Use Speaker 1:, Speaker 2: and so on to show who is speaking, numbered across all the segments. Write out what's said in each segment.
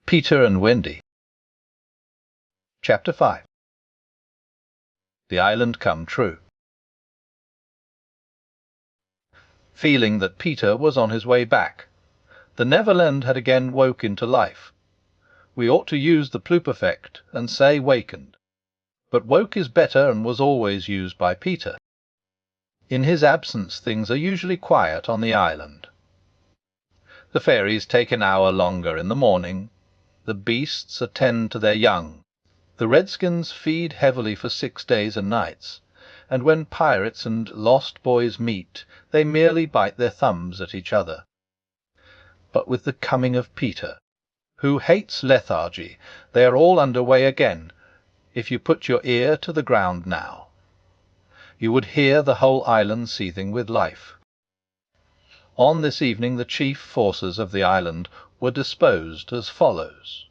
Speaker 1: Peter and Wendy. Chapter 5. The Island Come True. Feeling that Peter was on his way back, the Neverland had again woke into life. We ought to use the pluperfect and say wakened, but woke is better and was always used by Peter. In his absence things are usually quiet on the island. The fairies take an hour longer in the morning, the beasts attend to their young, the redskins feed heavily for 6 days and nights, and when pirates and lost boys meet, they merely bite their thumbs at each other. But with the coming of Peter, who hates lethargy, they are all under way again. If you put your ear to the ground now, you would hear the whole island seething with life. On this evening the chief forces of the island were disposed as follows.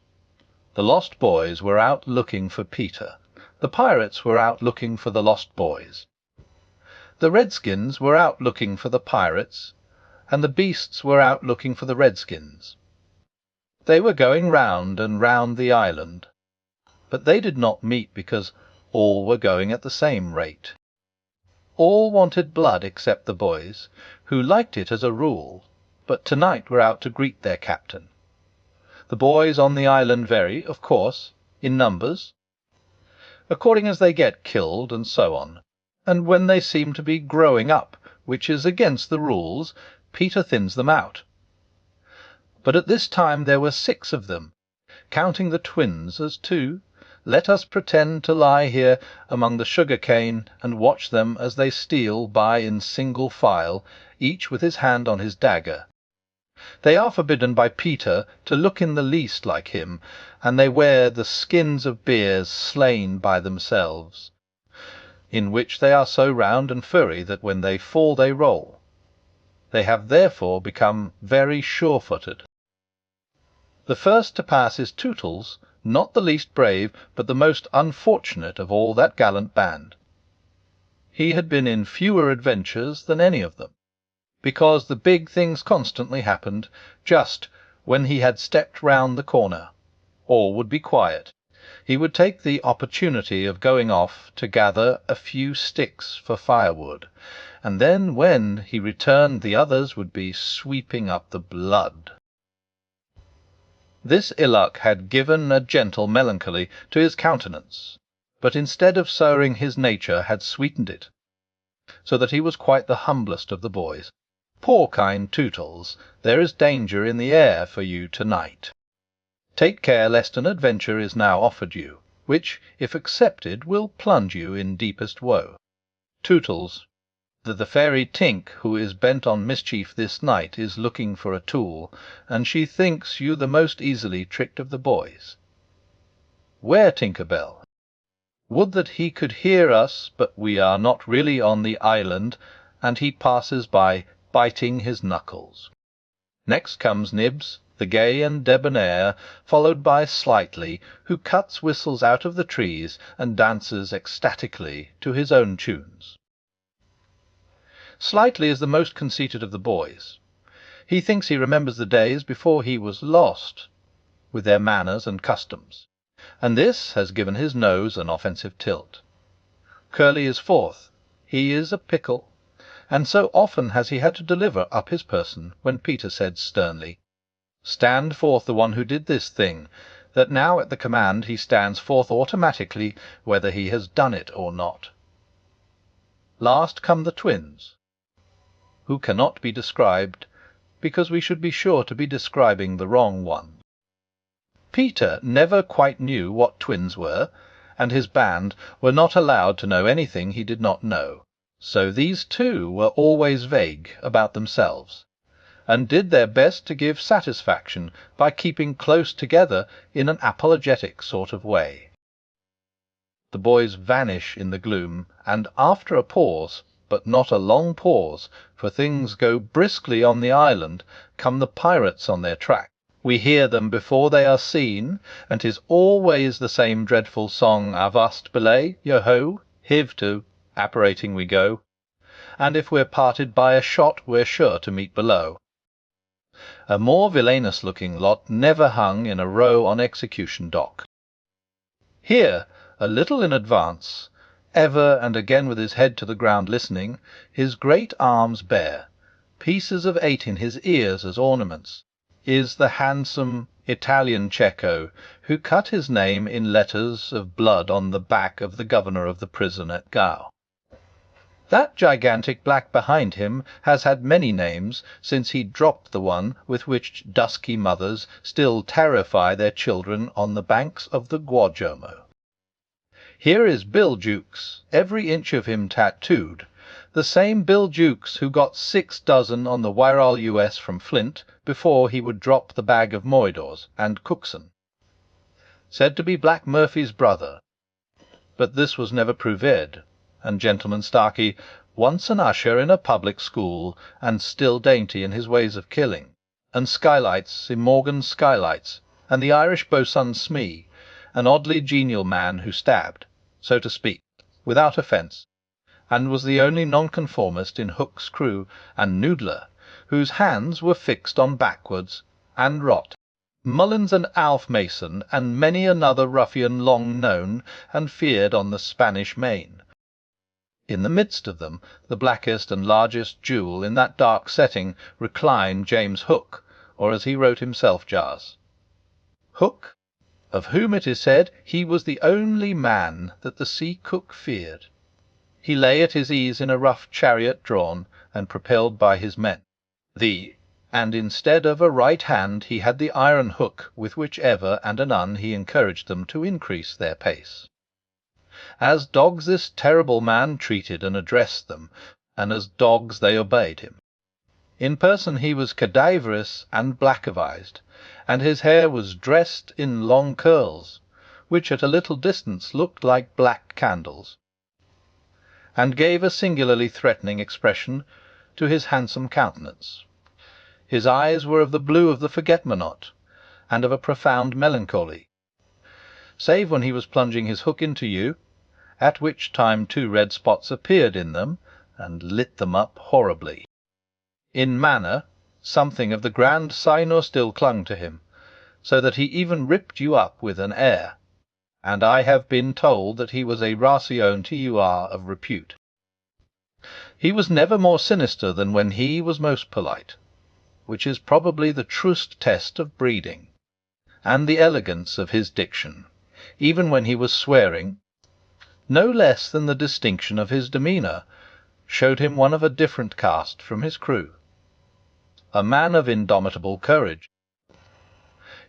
Speaker 1: The lost boys were out looking for Peter. The pirates were out looking for the lost boys. The redskins were out looking for the pirates, and the beasts were out looking for the redskins. They were going round and round the island, but they did not meet because all were going at the same rate. All wanted blood except the boys, who liked it as a rule, but tonight were out to greet their captain. The boys on the island vary, of course, in numbers, according as they get killed and so on, and when they seem to be growing up, which is against the rules, Peter thins them out. But at this time there were 6 of them, counting the twins as 2. Let us pretend to lie here among the sugar cane and watch them as they steal by in single file, each with his hand on his dagger. They are forbidden by Peter to look in the least like him, and they wear the skins of bears slain by themselves, in which they are so round and furry that when they fall they roll. They have therefore become very sure-footed. The first to pass is Tootles, not the least brave, but the most unfortunate of all that gallant band. He had been in fewer adventures than any of them, because the big things constantly happened just when he had stepped round the corner. All would be quiet. He would take the opportunity of going off to gather a few sticks for firewood, and then when he returned the others would be sweeping up the blood. This ill-luck had given a gentle melancholy to his countenance, but instead of souring his nature had sweetened it, so that he was quite the humblest of the boys. Poor kind Tootles, there is danger in the air for you to-night. Take care lest an adventure is now offered you, which, if accepted, will plunge you in deepest woe. Tootles, the fairy Tink, who is bent on mischief this night, is looking for a tool, and she thinks you the most easily tricked of the boys. Where, Tinker Bell? Would that he could hear us, but we are not really on the island, and he passes by, biting his knuckles. Next comes Nibs, the gay and debonair, followed by Slightly, who cuts whistles out of the trees and dances ecstatically to his own tunes. Slightly is the most conceited of the boys. He thinks he remembers the days before he was lost, with their manners and customs, and this has given his nose an offensive tilt. Curly is 4th. He is a pickle, and so often has he had to deliver up his person when Peter said sternly, "Stand forth the one who did this thing," that now at the command he stands forth automatically whether he has done it or not. Last come the twins, who cannot be described, because we should be sure to be describing the wrong one. Peter never quite knew what twins were, and his band were not allowed to know anything he did not know, so these too were always vague about themselves, and did their best to give satisfaction by keeping close together in an apologetic sort of way. The boys vanish in the gloom, and after a pause, but not a long pause, for things go briskly on the island, come the pirates on their track. We hear them before they are seen, and 'tis always the same dreadful song, Avast belay, yo-ho, hiv to, apparating we go, and if we're parted by a shot we're sure to meet below. A more villainous-looking lot never hung in a row on execution dock. Here, a little in advance, ever and again with his head to the ground listening, his great arms bare, pieces of 8 in his ears as ornaments, is the handsome Italian Cecco who cut his name in letters of blood on the back of the governor of the prison at Gao. That gigantic black behind him has had many names since he dropped the one with which dusky mothers still terrify their children on the banks of the Guajomo. Here is Bill Jukes, every inch of him tattooed, the same Bill Jukes who got 6 dozen on the Wirral US from Flint before he would drop the bag of moidors and Cookson. Said to be Black Murphy's brother, but this was never proved, and Gentleman Starkey, once an usher in a public school, and still dainty in his ways of killing, and Skylights in Morgan's Skylights, and the Irish boatswain Smee, an oddly genial man who stabbed, so to speak, without offence, and was the only nonconformist in Hook's crew, and Noodler, whose hands were fixed on backwards, and Rot, Mullins and Alf Mason, and many another ruffian long known and feared on the Spanish Main. In the midst of them, the blackest and largest jewel in that dark setting, reclined James Hook, or as he wrote himself, Jas. Hook, of whom it is said he was the only man that the sea cook feared. He lay at his ease in a rough chariot drawn and propelled by his men. And instead of a right hand he had the iron hook with which ever and anon he encouraged them to increase their pace. As dogs this terrible man treated and addressed them, and as dogs they obeyed him. In person he was cadaverous and blackavised, and his hair was dressed in long curls, which at a little distance looked like black candles, and gave a singularly threatening expression to his handsome countenance. His eyes were of the blue of the forget-me-not, and of a profound melancholy, save when he was plunging his hook into you, at which time 2 red spots appeared in them, and lit them up horribly. In manner, something of the grand Signor still clung to him, so that he even ripped you up with an air, and I have been told that he was a Racion TUR of repute. He was never more sinister than when he was most polite, which is probably the truest test of breeding, and the elegance of his diction, even when he was swearing, no less than the distinction of his demeanour, showed him one of a different caste from his crew, a man of indomitable courage.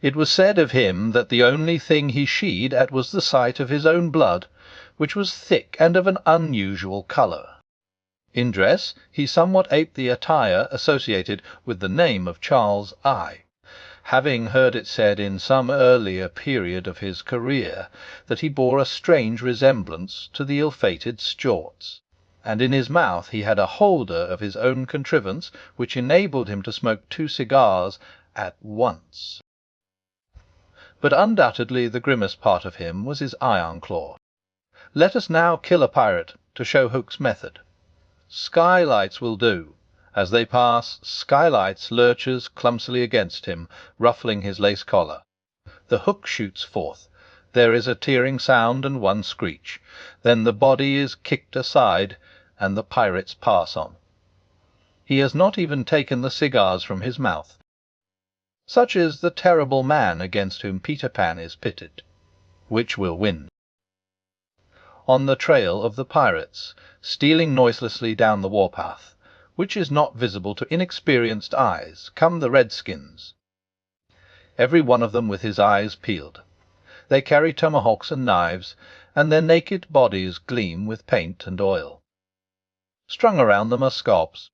Speaker 1: It was said of him that the only thing he sheed at was the sight of his own blood, which was thick and of an unusual colour. In dress he somewhat aped the attire associated with the name of Charles I, having heard it said in some earlier period of his career that he bore a strange resemblance to the ill-fated Stuarts, and in his mouth he had a holder of his own contrivance which enabled him to smoke 2 cigars at once. But undoubtedly the grimmest part of him was his iron claw. Let us now kill a pirate to show Hook's method. Skylights will do. As they pass, Skylights lurches clumsily against him, ruffling his lace collar. The hook shoots forth. There is a tearing sound and 1 screech. Then the body is kicked aside, and the pirates pass on. He has not even taken the cigars from his mouth. Such is the terrible man against whom Peter Pan is pitted. Which will win? On the trail of the pirates, stealing noiselessly down the warpath, which is not visible to inexperienced eyes, come the redskins, every one of them with his eyes peeled. They carry tomahawks and knives, and their naked bodies gleam with paint and oil. Strung around them are scalps,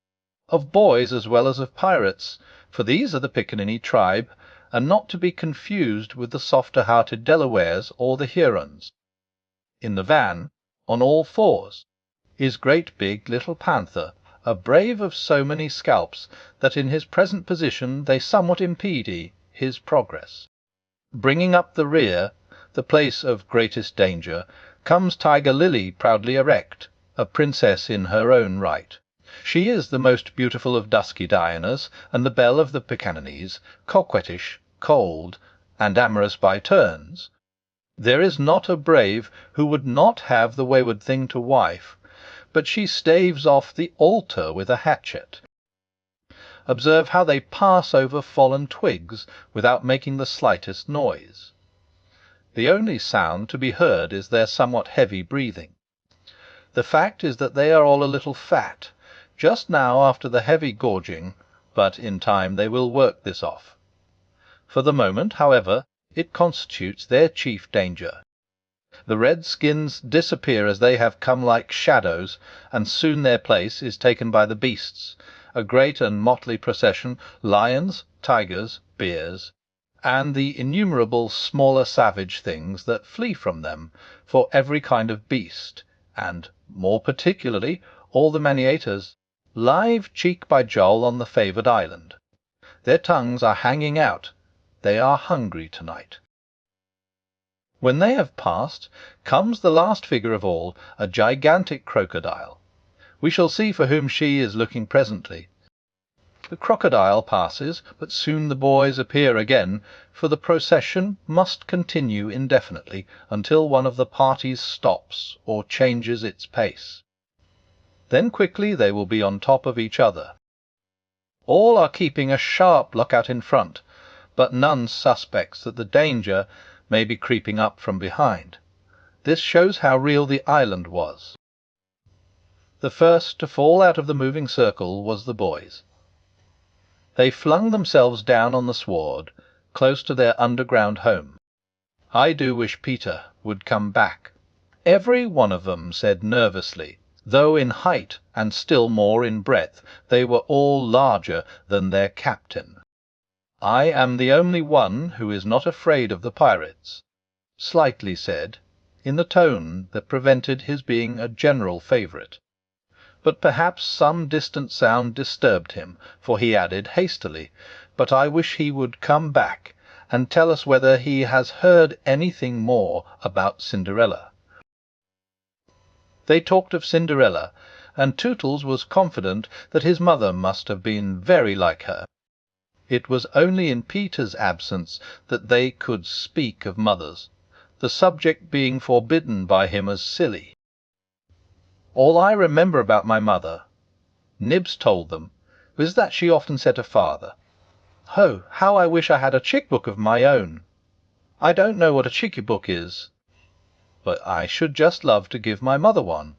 Speaker 1: of boys as well as of pirates, for these are the Piccaninny tribe, and not to be confused with the softer-hearted Delawares or the Hurons. In the van, on all fours, is great big little Panther, a brave of so many scalps that in his present position they somewhat impede his progress. Bringing up the rear, the place of greatest danger, comes Tiger Lily proudly erect, a princess in her own right. She is the most beautiful of dusky Dianas, and the belle of the Piccaninnies, coquettish, cold, and amorous by turns. There is not a brave who would not have the wayward thing to wife, but she staves off the altar with a hatchet. Observe how they pass over fallen twigs without making the slightest noise. The only sound to be heard is their somewhat heavy breathing. The fact is that they are all a little fat, just now after the heavy gorging, but in time they will work this off. For the moment, however, it constitutes their chief danger. The redskins disappear as they have come like shadows, and soon their place is taken by the beasts, a great and motley procession, lions, tigers, bears, and the innumerable smaller savage things that flee from them for every kind of beast, and, more particularly, all the maniatas, live cheek by jowl on the favoured island. Their tongues are hanging out. They are hungry tonight. When they have passed, comes the last figure of all, a gigantic crocodile. We shall see for whom she is looking presently. The crocodile passes, but soon the boys appear again, for the procession must continue indefinitely until one of the parties stops or changes its pace. Then quickly they will be on top of each other. All are keeping a sharp lookout in front, but none suspects that the danger may be creeping up from behind. This shows how real the island was. The first to fall out of the moving circle was the boys. They flung themselves down on the sward, close to their underground home. I do wish Peter would come back. Every one of them said nervously, though in height and still more in breadth they were all larger than their captain. I am the only one who is not afraid of the pirates, slightly said, in the tone that prevented his being a general favourite. But perhaps some distant sound disturbed him, for he added hastily, "But I wish he would come back and tell us whether he has heard anything more about Cinderella." They talked of Cinderella, and Tootles was confident that his mother must have been very like her. It was only in Peter's absence that they could speak of mothers, the subject being forbidden by him as silly. All I remember about my mother, Nibs told them, was that she often said to father, "Oh, how I wish I had a chick book of my own. I don't know what a chickie book is, but I should just love to give my mother one."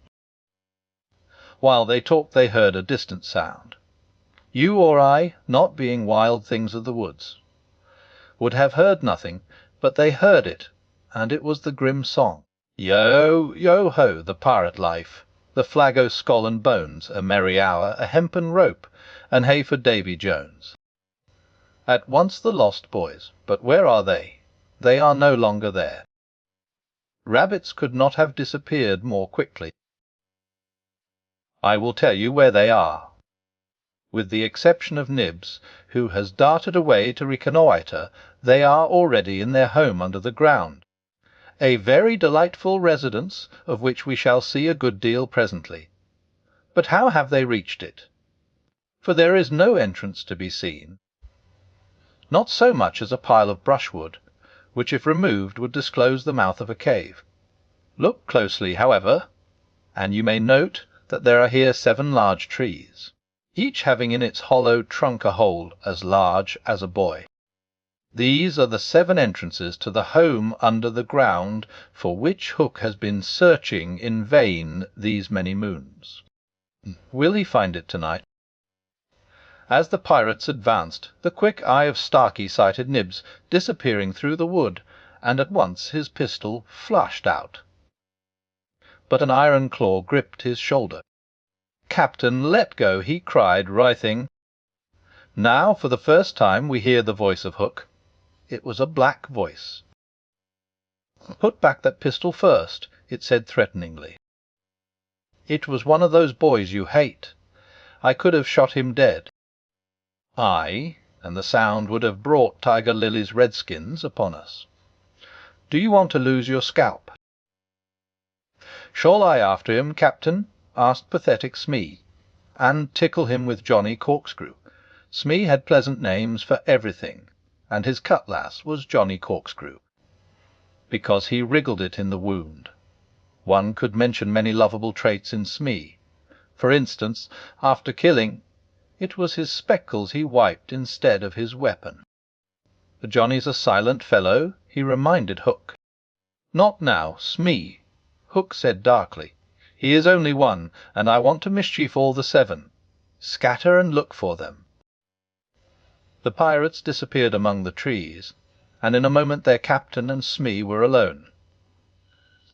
Speaker 1: While they talked they heard a distant sound. You or I, not being wild things of the woods, would have heard nothing, but they heard it, and it was the grim song. Yo, yo ho, the pirate life, the flag o' skull and bones, a merry hour, a hempen rope, and hey for Davy Jones. At once the lost boys, but where are they? They are no longer there. Rabbits could not have disappeared more quickly. I will tell you where they are. With the exception of Nibs, who has darted away to reconnoitre, they are already in their home under the ground. A very delightful residence, of which we shall see a good deal presently. But how have they reached it? For there is no entrance to be seen. Not so much as a pile of brushwood, which if removed would disclose the mouth of a cave. Look closely, however, and you may note that there are here 7 large trees, each having in its hollow trunk a hole as large as a boy. These are the 7 entrances to the home under the ground for which Hook has been searching in vain these many moons. Will he find it tonight? As the pirates advanced, the quick eye of Starkey sighted Nibs disappearing through the wood, and at once his pistol flashed out. But an iron claw gripped his shoulder. "Captain, let go!" he cried, writhing. Now, for the first time, we hear the voice of Hook. It was a black voice. "Put back that pistol first," it said threateningly. "It was one of those boys you hate. I could have shot him dead." "Aye," and the sound would have brought Tiger Lily's redskins upon us. "Do you want to lose your scalp?" "Shall I after him, Captain?" asked pathetic Smee. and tickle him with Johnny Corkscrew. Smee had pleasant names for everything, and his cutlass was Johnny Corkscrew, because he wriggled it in the wound. One could mention many lovable traits in Smee. For instance, after killing, it was his speckles he wiped instead of his weapon. Johnny's a silent fellow, he reminded Hook. Not now, Smee, Hook said darkly. He is only one, and I want to mischief all the 7. Scatter and look for them. The pirates disappeared among the trees, and in a moment their captain and Smee were alone.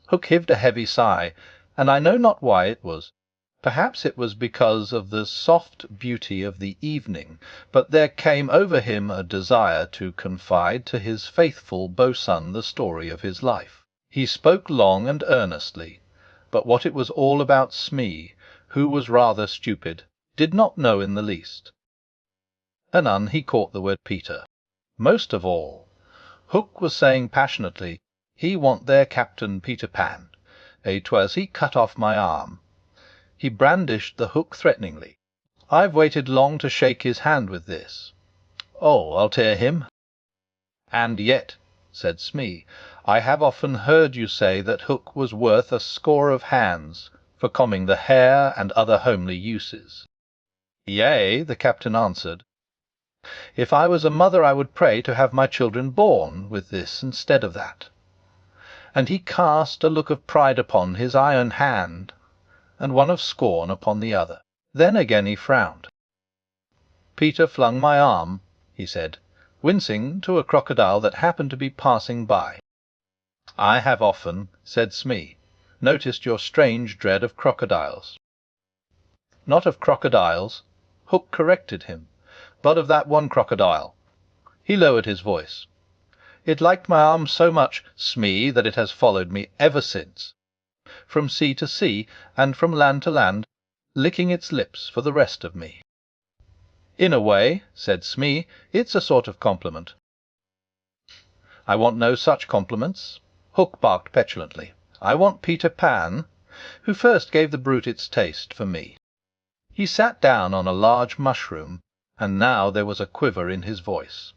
Speaker 1: Hook heaved a heavy sigh, and I know not why it was. Perhaps it was because of the soft beauty of the evening, but there came over him a desire to confide to his faithful bo'sun the story of his life. He spoke long and earnestly, but what it was all about Smee, who was rather stupid, did not know in the least. Anon he caught the word Peter. Most of all, Hook was saying passionately, he want their captain Peter Pan. 'Twas he cut off my arm. He brandished the hook threateningly. I've waited long to shake his hand with this. Oh, I'll tear him. And yet, said Smee, I have often heard you say that Hook was worth a score of hands for combing the hair and other homely uses. Yea, the captain answered, if I was a mother I would pray to have my children born with this instead of that. And he cast a look of pride upon his iron hand, and one of scorn upon the other. Then again he frowned. Peter flung my arm, he said, wincing to a crocodile that happened to be passing by. I have often, said Smee, noticed your strange dread of crocodiles. Not of crocodiles, Hook corrected him, but of that one crocodile. He lowered his voice. It liked my arm so much, Smee, that it has followed me ever since, from sea to sea, and from land to land, licking its lips for the rest of me. In a way, said Smee, it's a sort of compliment. I want no such compliments. Hook barked petulantly. I want Peter Pan, who first gave the brute its taste for me. He sat down on a large mushroom, and now there was a quiver in his voice.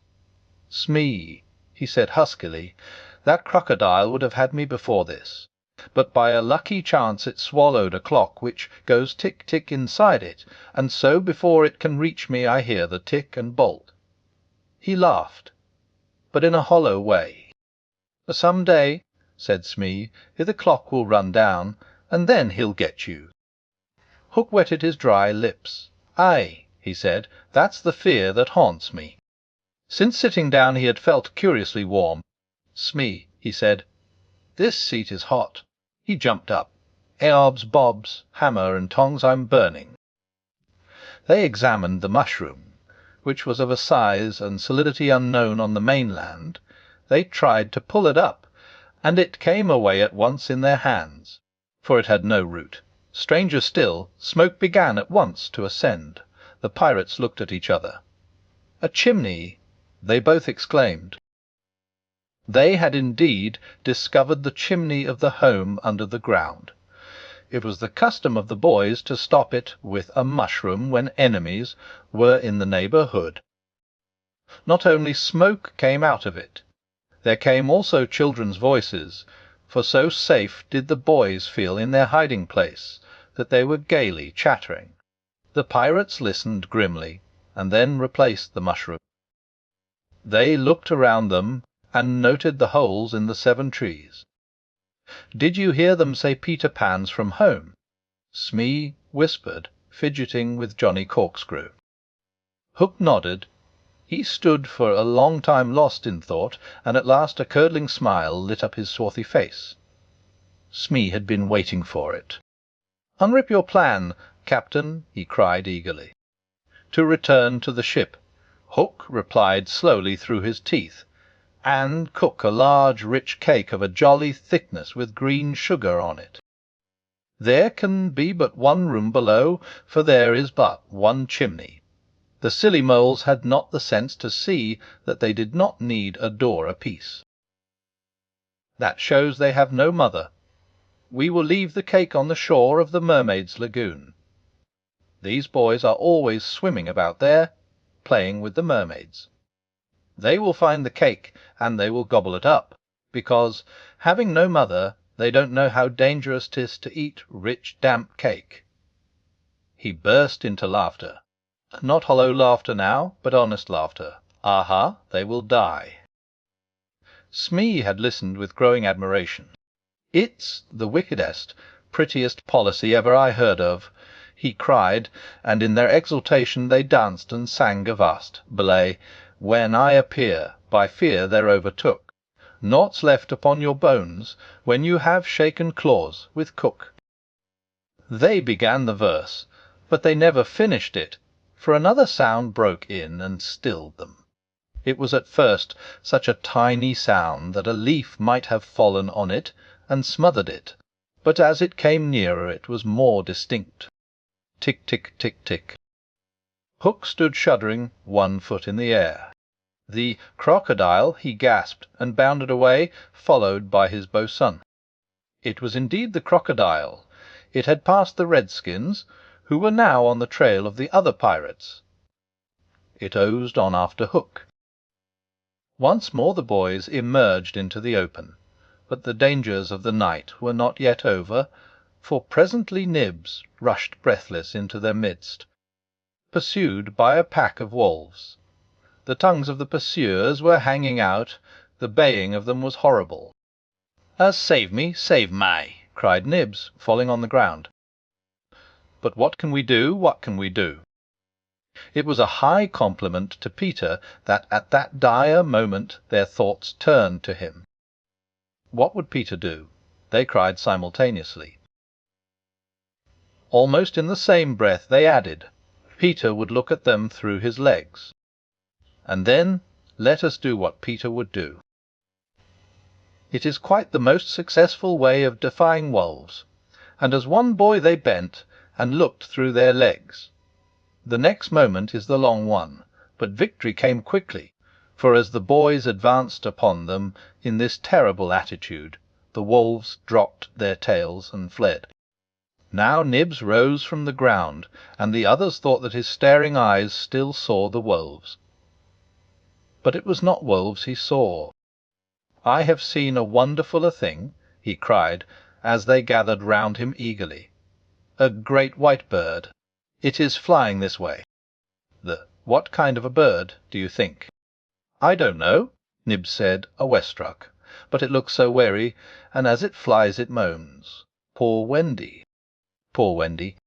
Speaker 1: Smee, he said huskily, that crocodile would have had me before this, but by a lucky chance it swallowed a clock which goes tick-tick inside it, and so before it can reach me I hear the tick and bolt. He laughed, but in a hollow way. Some day, said Smee, the clock will run down, and then he'll get you. Hook wetted his dry lips. Aye, he said, that's the fear that haunts me. Since sitting down he had felt curiously warm. Smee, he said, this seat is hot. He jumped up. Eobs, bobs, hammer and tongs, I'm burning. They examined the mushroom, which was of a size and solidity unknown on the mainland. They tried to pull it up, and it came away at once in their hands, for it had no root. Stranger still, smoke began at once to ascend. The pirates looked at each other. A chimney, they both exclaimed. They had indeed discovered the chimney of the home under the ground. It was the custom of the boys to stop it with a mushroom when enemies were in the neighbourhood. Not only smoke came out of it, there came also children's voices, for so safe did the boys feel in their hiding-place that they were gaily chattering. The pirates listened grimly, and then replaced the mushroom. They looked around them and noted the holes in the 7 trees. Did you hear them say Peter Pan's from home? Smee whispered, fidgeting with Johnny Corkscrew. Hook nodded. He stood for a long time lost in thought, and at last a curdling smile lit up his swarthy face. Smee had been waiting for it. Unrip your plan, Captain, he cried eagerly. To return to the ship, Hook replied slowly through his teeth, and cook a large rich cake of a jolly thickness with green sugar on it. There can be but one room below, for there is but one chimney. The silly moles had not the sense to see that they did not need a door apiece. That shows they have no mother. We will leave the cake on the shore of the mermaids' lagoon. These boys are always swimming about there, playing with the mermaids. They will find the cake, and they will gobble it up, because, having no mother, they don't know how dangerous 'tis to eat rich, damp cake." He burst into laughter. Not hollow laughter now, but honest laughter. Aha, they will die. Smee had listened with growing admiration. "It's the wickedest, prettiest policy ever I heard of," he cried, and in their exultation they danced and sang avast, belay, "When I appear, by fear they're overtook. Naught's left upon your bones, when you have shaken claws with cook." They began the verse, but they never finished it, for another sound broke in and stilled them. It was at first such a tiny sound that a leaf might have fallen on it and smothered it, but as it came nearer it was more distinct. Tick, tick, tick, tick. Hook stood shuddering, 1 foot in the air. "The crocodile," he gasped, and bounded away, followed by his bo'sun. It was indeed the crocodile. It had passed the redskins, who were now on the trail of the other pirates. It oozed on after Hook. Once more the boys emerged into the open, but the dangers of the night were not yet over, for presently Nibs rushed breathless into their midst, pursued by a pack of wolves. The tongues of the pursuers were hanging out, the baying of them was horrible. Save me, save my!" cried Nibs, falling on the ground. "But what can we do, what can we do?" It was a high compliment to Peter that at that dire moment their thoughts turned to him. What would Peter do? They cried simultaneously. Almost in the same breath they added, Peter would look at them through his legs. And then let us do what Peter would do. It is quite the most successful way of defying wolves, and as one boy they bent and looked through their legs. The next moment is the long one, but victory came quickly, for as the boys advanced upon them in this terrible attitude, the wolves dropped their tails and fled. Now Nibs rose from the ground, and the others thought that his staring eyes still saw the wolves. But it was not wolves he saw. "I have seen a wonderfuller thing," he cried, as they gathered round him eagerly. "A great white bird. It is flying this way." What kind of a bird, do you think?" "I don't know," Nibs said, awestruck, "but it looks so weary, and as it flies it moans. Poor Wendy, poor Wendy."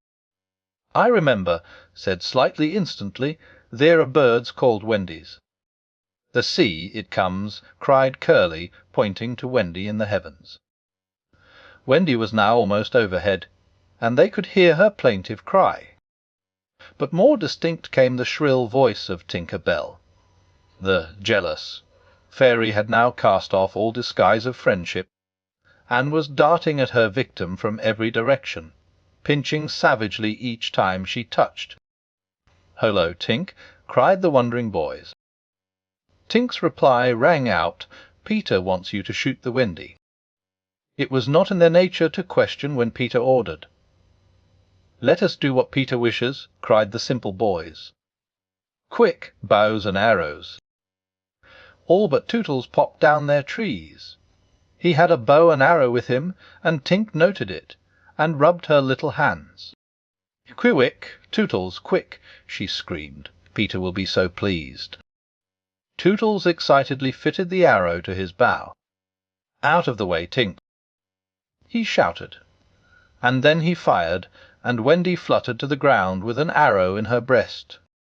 Speaker 1: "I remember," said Slightly instantly, "there are birds called Wendies." "The sea, it comes," cried Curly, pointing to Wendy in the heavens. Wendy was now almost overhead, and they could hear her plaintive cry. But more distinct came the shrill voice of Tinker Bell. The jealous fairy had now cast off all disguise of friendship, and was darting at her victim from every direction, pinching savagely each time she touched. "Holo, Tink!" cried the wondering boys. Tink's reply rang out, "Peter wants you to shoot the Wendy." It was not in their nature to question when Peter ordered. "Let us do what Peter wishes," cried the simple boys. "Quick, bows and arrows!" All but Tootles popped down their trees. He had a bow and arrow with him, and Tink noted it, and rubbed her little hands. "Quick, Tootles, quick!" she screamed. "Peter will be so pleased." Tootles excitedly fitted the arrow to his bow. "Out of the way, Tink!" He shouted, and then he fired, and Wendy fluttered to the ground with an arrow in her breast,